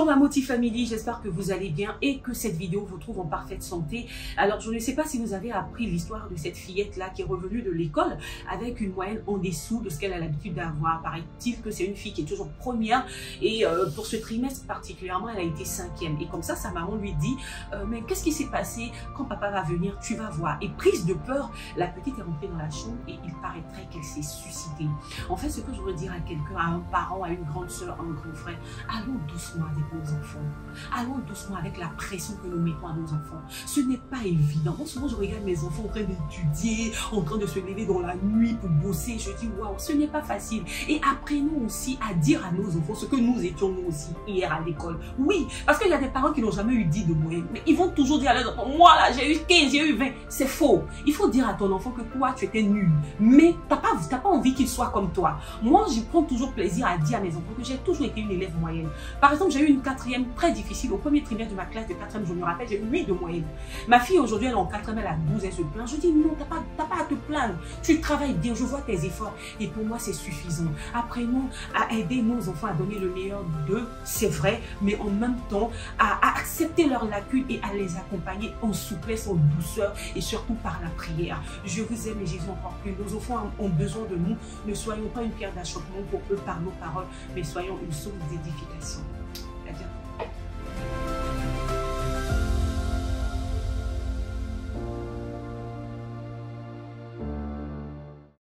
Bonjour ma Moti Family, j'espère que vous allez bien et que cette vidéo vous trouve en parfaite santé. Alors je ne sais pas si vous avez appris l'histoire de cette fillette là qui est revenue de l'école avec une moyenne en dessous de ce qu'elle a l'habitude d'avoir. Paraît-il que c'est une fille qui est toujours première et pour ce trimestre particulièrement elle a été 5e. Et comme ça, sa maman lui dit mais qu'est-ce qui s'est passé? Quand papa va venir, tu vas voir. Et prise de peur, la petite est rentrée dans la chambre et il paraîtrait qu'elle s'est suicidée. En fait, ce que je voudrais dire à quelqu'un, à un parent, à une grande soeur, à un grand frère, allons doucement avec nos enfants. Allons doucement avec la pression que nous mettons à nos enfants. Ce n'est pas évident. Moi, souvent, je regarde mes enfants en train d'étudier, en train de se lever dans la nuit pour bosser. Je dis, waouh, ce n'est pas facile. Et apprenons aussi à dire à nos enfants ce que nous étions nous aussi hier à l'école. Oui, parce qu'il y a des parents qui n'ont jamais eu 10 de moyenne. Mais ils vont toujours dire à leurs enfants, moi là, j'ai eu 15, j'ai eu 20. C'est faux. Il faut dire à ton enfant que toi, tu étais nul. Mais tu n'as pas envie qu'il soit comme toi. Moi, je prends toujours plaisir à dire à mes enfants que j'ai toujours été une élève moyenne. Par exemple, j'ai eu une 4e très difficile. Au premier trimestre de ma classe de 4e, je me rappelle, j'ai eu 8 de moyenne. Ma fille, aujourd'hui, elle est en 4e, elle a 12, elle se plaint. Je dis non, t'as pas à te plaindre. Tu travailles bien, je vois tes efforts. Et pour moi, c'est suffisant. Apprenons à aider nos enfants à donner le meilleur d'eux, c'est vrai, mais en même temps, à accepter leurs lacunes et à les accompagner en souplesse, en douceur et surtout par la prière. Je vous aime et Jésus encore plus. Nos enfants ont besoin de nous. Ne soyons pas une pierre d'achoppement pour eux par nos paroles, mais soyons une source d'édification. À bientôt.